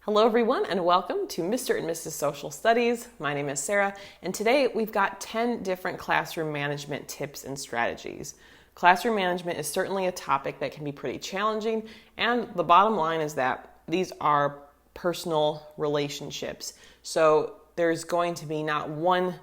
Hello everyone and welcome to Mr. and Mrs. Social Studies. My name is Sarah and today we've got 10 different classroom management tips and strategies. Classroom management is certainly a topic that can be pretty challenging, and the bottom line is that these are personal relationships. So there's going to be not one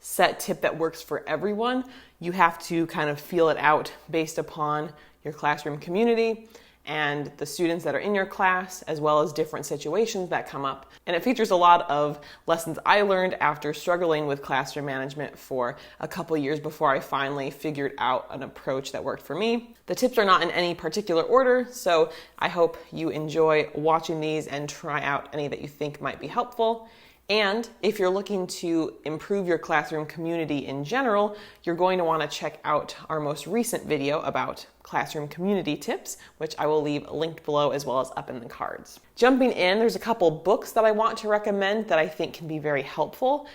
set tip that works for everyone. You have to kind of feel it out based upon your classroom community and the students that are in your class, as well as different situations that come up. And it features a lot of lessons I learned after struggling with classroom management for a couple years before I finally figured out an approach that worked for me. The tips are not in any particular order, so I hope you enjoy watching these and try out any that you think might be helpful. And if you're looking to improve your classroom community in general, you're going to want to check out our most recent video about classroom community tips, which I will leave linked below as well as up in the cards. Jumping in, there's a couple books that I want to recommend that I think can be very helpful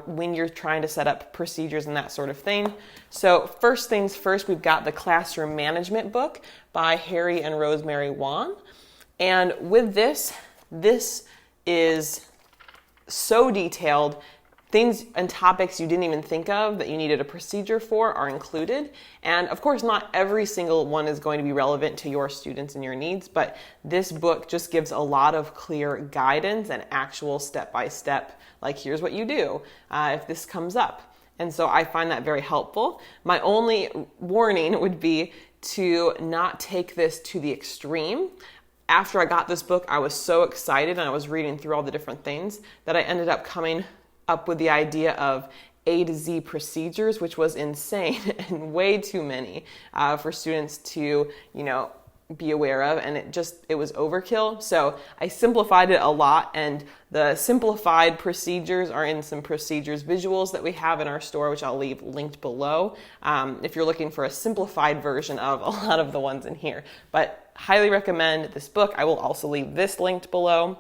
when you're trying to set up procedures and that sort of thing. So first things first, we've got the Classroom Management book by Harry and Rosemary Wan. And with this is so detailed. Things and topics you didn't even think of that you needed a procedure for are included. And of course, not every single one is going to be relevant to your students and your needs, but this book just gives a lot of clear guidance and actual step-by-step, like here's what you do if this comes up. And so I find that very helpful. My only warning would be to not take this to the extreme. After I got this book, I was so excited and I was reading through all the different things that I ended up coming up with the idea of A to Z procedures, which was insane and way too many for students to, be aware of, and it was overkill. So I simplified it a lot, and the simplified procedures are in some procedures visuals that we have in our store, which I'll leave linked below if you're looking for a simplified version of a lot of the ones in here. But highly recommend this book. I will also leave this linked below.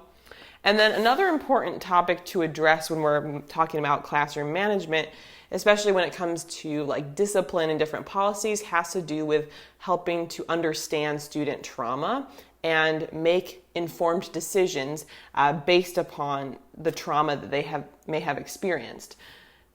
And then another important topic to address when we're talking about classroom management, especially when it comes to like discipline and different policies, has to do with helping to understand student trauma and make informed decisions based upon the trauma that they may have experienced.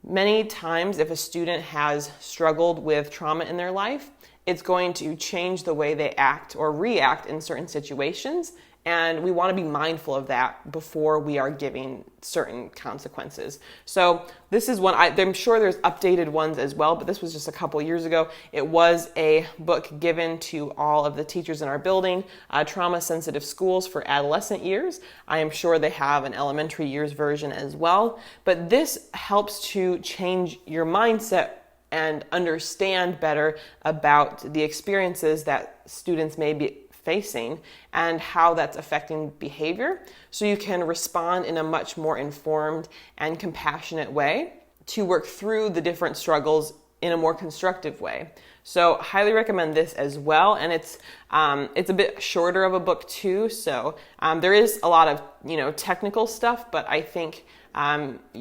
Many times, if a student has struggled with trauma in their life, it's going to change the way they act or react in certain situations. And we want to be mindful of that before we are giving certain consequences. So this is one, I'm sure there's updated ones as well, but this was just a couple years ago. It was a book given to all of the teachers in our building, Trauma Sensitive Schools for Adolescent Years. I am sure they have an elementary years version as well. But this helps to change your mindset and understand better about the experiences that students may be facing and how that's affecting behavior, so you can respond in a much more informed and compassionate way to work through the different struggles in a more constructive way. So highly recommend this as well, and it's a bit shorter of a book too, so there is a lot of technical stuff, but I think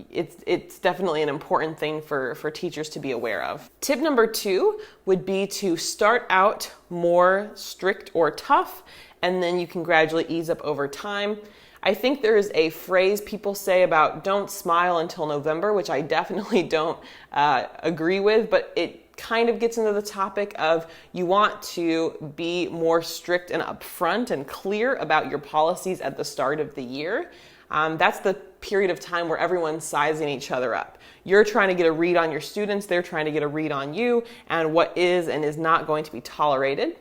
it's definitely an important thing for teachers to be aware of. Tip number 2 would be to start out more strict or tough, and then you can gradually ease up over time. I think there is a phrase people say about don't smile until November, which I definitely don't agree with, but it kind of gets into the topic of you want to be more strict and upfront and clear about your policies at the start of the year. That's the period of time where everyone's sizing each other up. You're trying to get a read on your students, they're trying to get a read on you, and what is and is not going to be tolerated.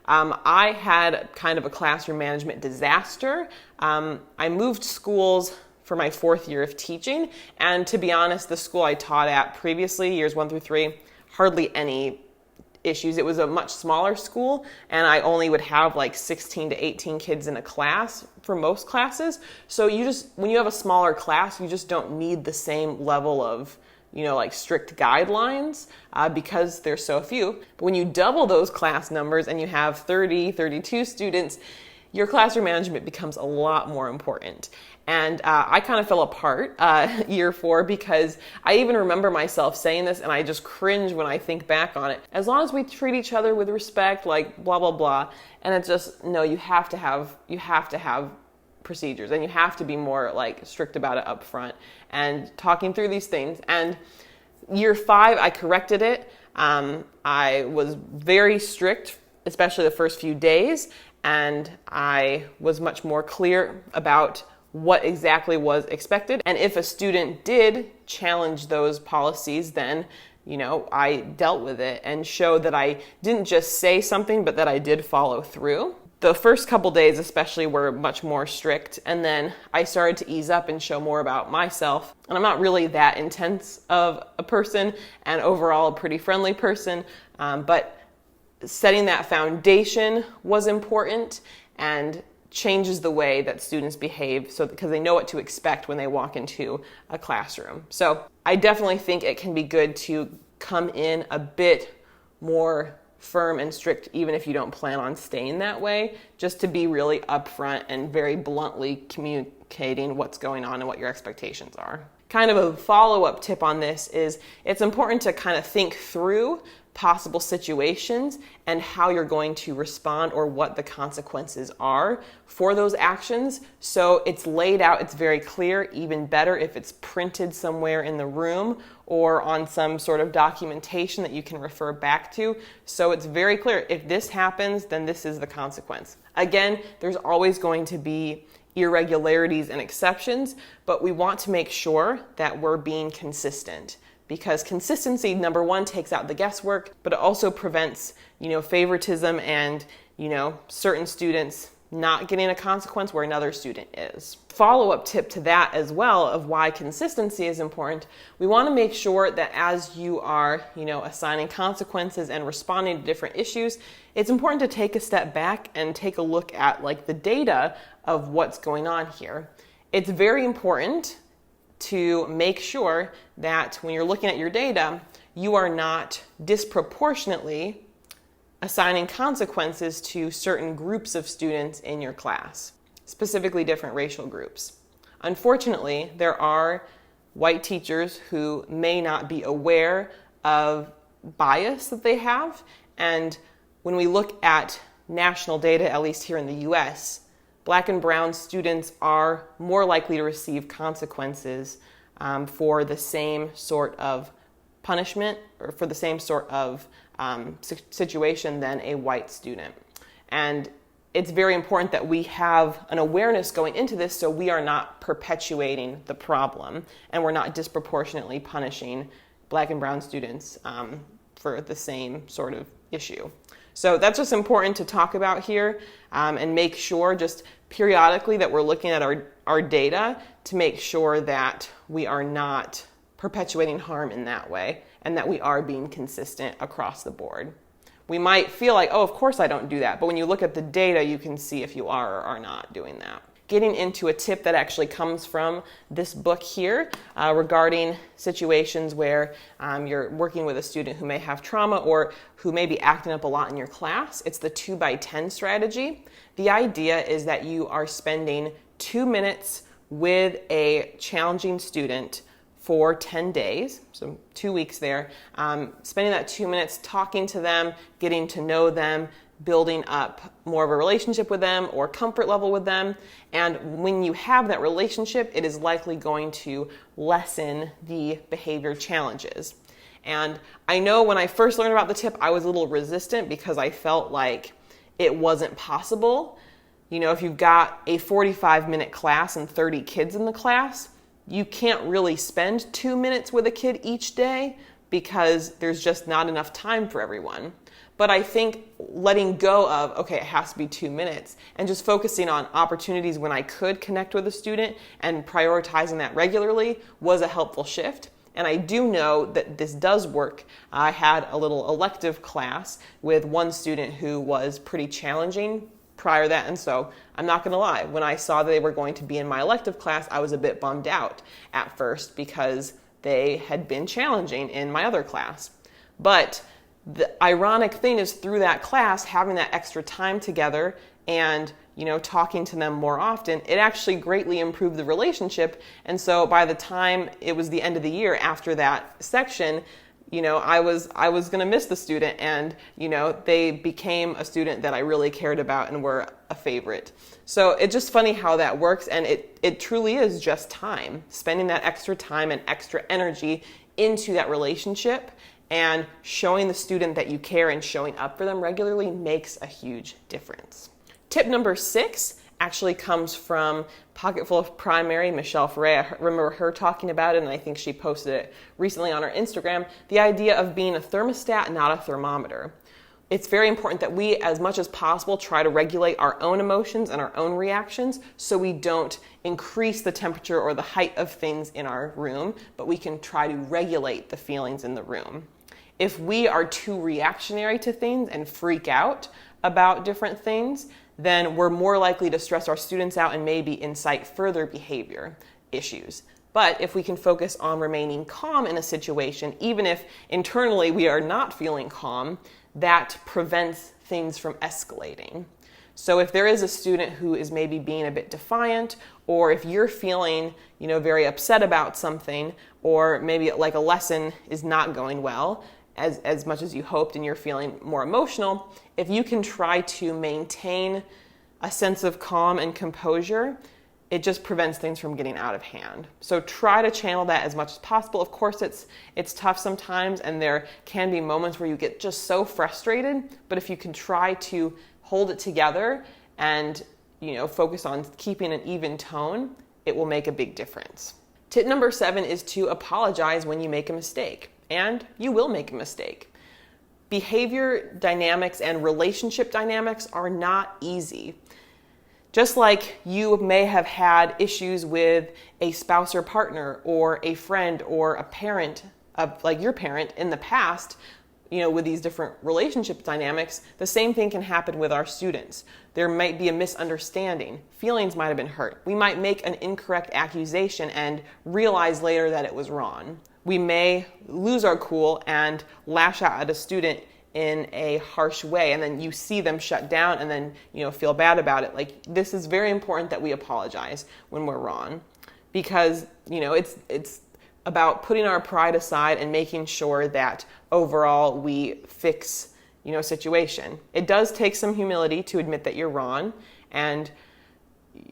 I had kind of a classroom management disaster. I moved schools for my 4th year of teaching, and to be honest, the school I taught at previously, years 1 through 3, hardly any issues. It was a much smaller school, and I only would have like 16 to 18 kids in a class for most classes. So when you have a smaller class, you just don't need the same level of strict guidelines because there's so few. But when you double those class numbers and you have 30, 32 students, your classroom management becomes a lot more important. And I kind of fell apart year 4 because I even remember myself saying this, and I just cringe when I think back on it. As long as we treat each other with respect, like blah, blah, blah. And it's just, no, you have to have procedures, and you have to be more like strict about it up front and talking through these things. And year 5, I corrected it. I was very strict, especially the first few days, and I was much more clear about what exactly was expected. And if a student did challenge those policies, then I dealt with it and showed that I didn't just say something, but that I did follow through. The first couple days especially were much more strict, and then I started to ease up and show more about myself. And I'm not really that intense of a person, and overall a pretty friendly person, but setting that foundation was important and changes the way that students behave, because they know what to expect when they walk into a classroom. So I definitely think it can be good to come in a bit more firm and strict, even if you don't plan on staying that way, just to be really upfront and very bluntly communicating what's going on and what your expectations are. Kind of a follow-up tip on this is it's important to kind of think through possible situations and how you're going to respond or what the consequences are for those actions. So it's laid out, it's very clear, even better if it's printed somewhere in the room or on some sort of documentation that you can refer back to. So it's very clear, if this happens, then this is the consequence. Again, there's always going to be irregularities and exceptions, but we want to make sure that we're being consistent. Because consistency, number one, takes out the guesswork, but it also prevents, favoritism and, certain students not getting a consequence where another student is. Follow-up tip to that as well of why consistency is important. We want to make sure that as you are, assigning consequences and responding to different issues, it's important to take a step back and take a look at the data of what's going on here. It's very important to make sure that when you're looking at your data, you are not disproportionately assigning consequences to certain groups of students in your class, specifically different racial groups. Unfortunately, there are white teachers who may not be aware of bias that they have, and when we look at national data, at least here in the US, Black and brown students are more likely to receive consequences for the same sort of punishment or for the same sort of situation than a white student. And it's very important that we have an awareness going into this so we are not perpetuating the problem and we're not disproportionately punishing Black and brown students for the same sort of issue. So that's just important to talk about here and make sure just periodically that we're looking at our data to make sure that we are not perpetuating harm in that way and that we are being consistent across the board. We might feel like, oh, of course I don't do that, but when you look at the data, you can see if you are or are not doing that. Getting into a tip that actually comes from this book here regarding situations where you're working with a student who may have trauma or who may be acting up a lot in your class. It's the 2x10 strategy. The idea is that you are spending 2 minutes with a challenging student for 10 days, so 2 weeks there, spending that 2 minutes talking to them, getting to know them, building up more of a relationship with them or comfort level with them. And when you have that relationship, it is likely going to lessen the behavior challenges. And I know when I first learned about the tip, I was a little resistant because I felt like it wasn't possible. If you've got a 45-minute class and 30 kids in the class, you can't really spend 2 minutes with a kid each day because there's just not enough time for everyone. But I think letting go of, okay, it has to be 2 minutes, and just focusing on opportunities when I could connect with a student and prioritizing that regularly was a helpful shift. And I do know that this does work. I had a little elective class with one student who was pretty challenging prior to that, and so I'm not going to lie, when I saw that they were going to be in my elective class, I was a bit bummed out at first because they had been challenging in my other class. But the ironic thing is through that class, having that extra time together and talking to them more often, it actually greatly improved the relationship. And so by the time it was the end of the year after that section, I was going to miss the student, and they became a student that I really cared about and were a favorite. So it's just funny how that works, and it truly is just time. Spending that extra time and extra energy into that relationship and showing the student that you care and showing up for them regularly makes a huge difference. Tip number 6 actually comes from Pocketful of Primary, Michelle Ferre. I remember her talking about it, and I think she posted it recently on her Instagram, the idea of being a thermostat, not a thermometer. It's very important that we, as much as possible, try to regulate our own emotions and our own reactions so we don't increase the temperature or the height of things in our room, but we can try to regulate the feelings in the room. If we are too reactionary to things and freak out about different things, then we're more likely to stress our students out and maybe incite further behavior issues. But if we can focus on remaining calm in a situation, even if internally we are not feeling calm, that prevents things from escalating. So if there is a student who is maybe being a bit defiant, or if you're feeling, very upset about something, or maybe like a lesson is not going well, as much as you hoped and you're feeling more emotional, if you can try to maintain a sense of calm and composure, it just prevents things from getting out of hand. So try to channel that as much as possible. Of course, it's tough sometimes, and there can be moments where you get just so frustrated, but if you can try to hold it together and focus on keeping an even tone, it will make a big difference. Tip number 7 is to apologize when you make a mistake. And you will make a mistake. Behavior dynamics and relationship dynamics are not easy. Just like you may have had issues with a spouse or partner or a friend or a parent, like your parent in the past, with these different relationship dynamics, the same thing can happen with our students. There might be a misunderstanding. Feelings might have been hurt. We might make an incorrect accusation and realize later that it was wrong. We may lose our cool and lash out at a student in a harsh way, and then you see them shut down and then feel bad about it. Like, this is very important that we apologize when we're wrong, because it's about putting our pride aside and making sure that overall we fix a situation. It does take some humility to admit that you're wrong, and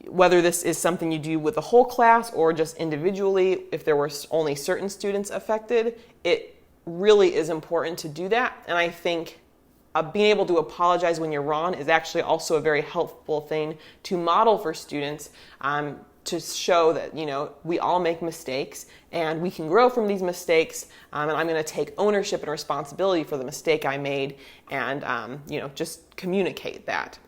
whether this is something you do with the whole class or just individually, if there were only certain students affected, it really is important to do that. And I think being able to apologize when you're wrong is actually also a very helpful thing to model for students, to show that we all make mistakes and we can grow from these mistakes, and I'm going to take ownership and responsibility for the mistake I made, and just communicate that.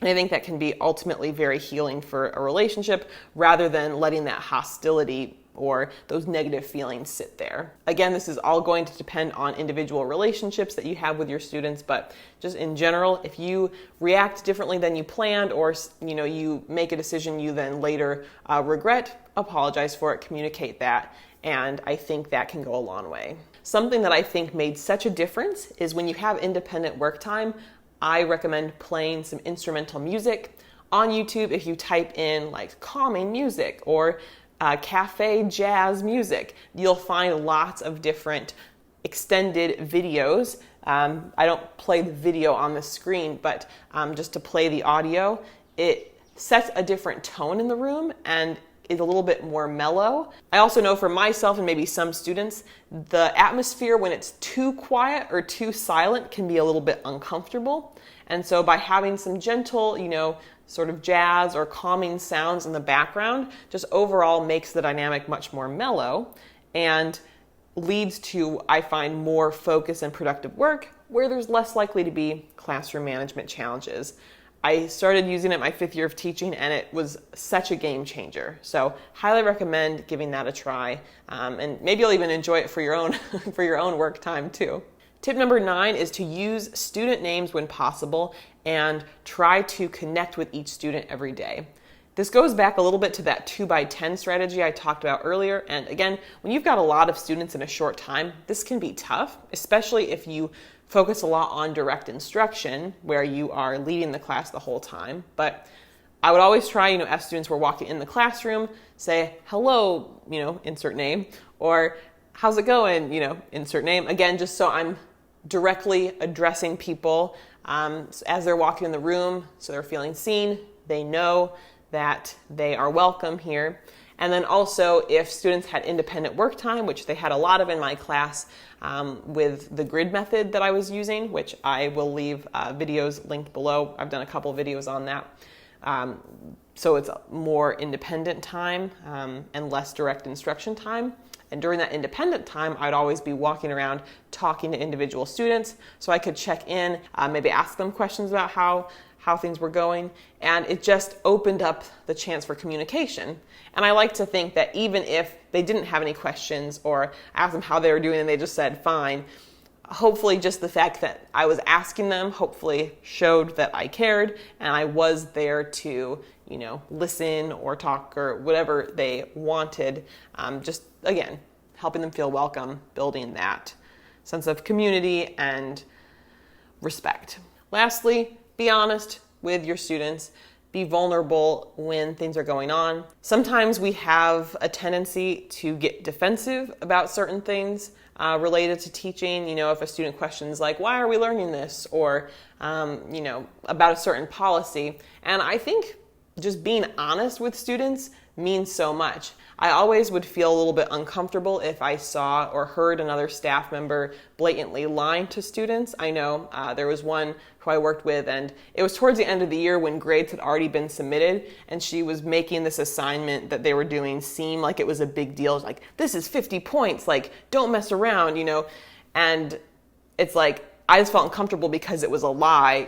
And I think that can be ultimately very healing for a relationship, rather than letting that hostility or those negative feelings sit there. Again, this is all going to depend on individual relationships that you have with your students, but just in general, if you react differently than you planned, or you make a decision you then later regret, apologize for it, communicate that, and I think that can go a long way. Something that I think made such a difference is when you have independent work time, I recommend playing some instrumental music. On YouTube, if you type in like calming music or cafe jazz music, you'll find lots of different extended videos. I don't play the video on the screen, but just to play the audio, it sets a different tone in the room and is a little bit more mellow. I also know for myself and maybe some students, the atmosphere when it's too quiet or too silent can be a little bit uncomfortable. And so by having some gentle, sort of jazz or calming sounds in the background, just overall makes the dynamic much more mellow and leads to, I find, more focus and productive work where there's less likely to be classroom management challenges. I started using it my 5th year of teaching, and it was such a game changer. So highly recommend giving that a try, and maybe you'll even enjoy it for your own for your own work time too. Tip number 9 is to use student names when possible and try to connect with each student every day. This goes back a little bit to that 2x10 strategy I talked about earlier. And again, when you've got a lot of students in a short time, this can be tough, especially if you focus a lot on direct instruction where you are leading the class the whole time. But I would always try, as students were walking in the classroom, say, hello, insert name, or how's it going? Insert name. Again, just so I'm directly addressing people as they're walking in the room, so they're feeling seen. They know that they are welcome here. And then also, if students had independent work time, which they had a lot of in my class with the grid method that I was using, which I will leave videos linked below. I've done a couple videos on that. So it's more independent time and less direct instruction time. And during that independent time, I'd always be walking around talking to individual students so I could check in, maybe ask them questions about how things were going. And it just opened up the chance for communication. And I like to think that even if they didn't have any questions or asked them how they were doing and they just said fine, hopefully just the fact that I was asking them hopefully showed that I cared and I was there to, listen or talk or whatever they wanted. Just, again, helping them feel welcome, building that sense of community and respect. Lastly, be honest with your students. Be vulnerable when things are going on. Sometimes we have a tendency to get defensive about certain things related to teaching. If a student questions like, why are we learning this? Or, about a certain policy. And I think just being honest with students means so much. I always would feel a little bit uncomfortable if I saw or heard another staff member blatantly lying to students. I know there was one who I worked with, and it was towards the end of the year when grades had already been submitted, and she was making this assignment that they were doing seem like it was a big deal. Like, this is 50 points, like, don't mess around, and it's like, I just felt uncomfortable because it was a lie.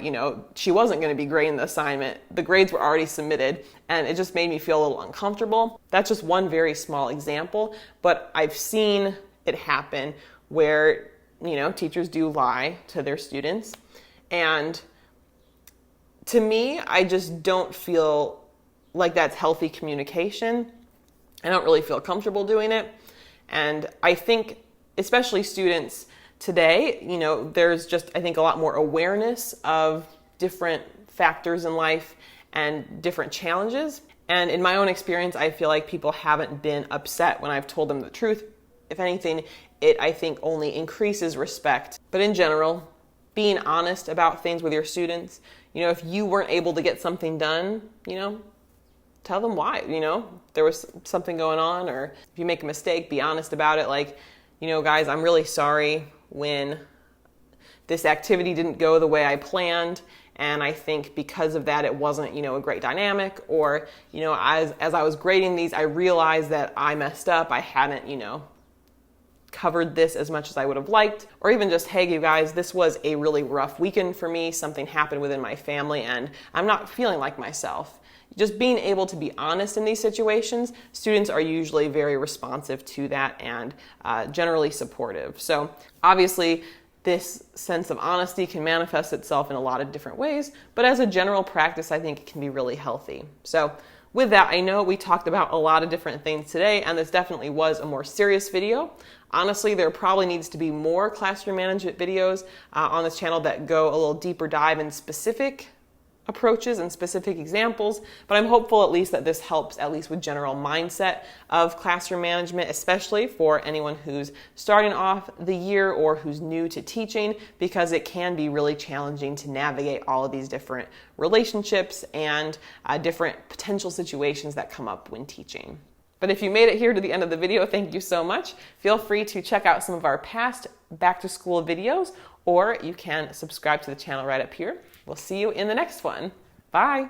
She wasn't going to be grading the assignment. The grades were already submitted, and it just made me feel a little uncomfortable. That's just one very small example, but I've seen it happen where, teachers do lie to their students. And to me, I just don't feel like that's healthy communication. I don't really feel comfortable doing it. And I think, especially students today, there's just, I think, a lot more awareness of different factors in life and different challenges. And in my own experience, I feel like people haven't been upset when I've told them the truth. If anything, it, I think, only increases respect. But in general, being honest about things with your students, if you weren't able to get something done, tell them why, there was something going on, or if you make a mistake, be honest about it. Like, guys, I'm really sorry when this activity didn't go the way I planned, and I think because of that it wasn't, a great dynamic, or, as I was grading these, I realized that I messed up. I hadn't, covered this as much as I would have liked. Or even just, hey, you guys, this was a really rough weekend for me. Something happened within my family, and I'm not feeling like myself. Just being able to be honest in these situations, students are usually very responsive to that and generally supportive. So obviously, this sense of honesty can manifest itself in a lot of different ways, but as a general practice, I think it can be really healthy. So with that, I know we talked about a lot of different things today, and this definitely was a more serious video. Honestly, there probably needs to be more classroom management videos on this channel that go a little deeper dive in specific approaches and specific examples, but I'm hopeful at least that this helps at least with general mindset of classroom management, especially for anyone who's starting off the year or who's new to teaching, because it can be really challenging to navigate all of these different relationships and different potential situations that come up when teaching. But if you made it here to the end of the video, thank you so much. Feel free to check out some of our past back to school videos, or you can subscribe to the channel right up here. We'll see you in the next one. Bye.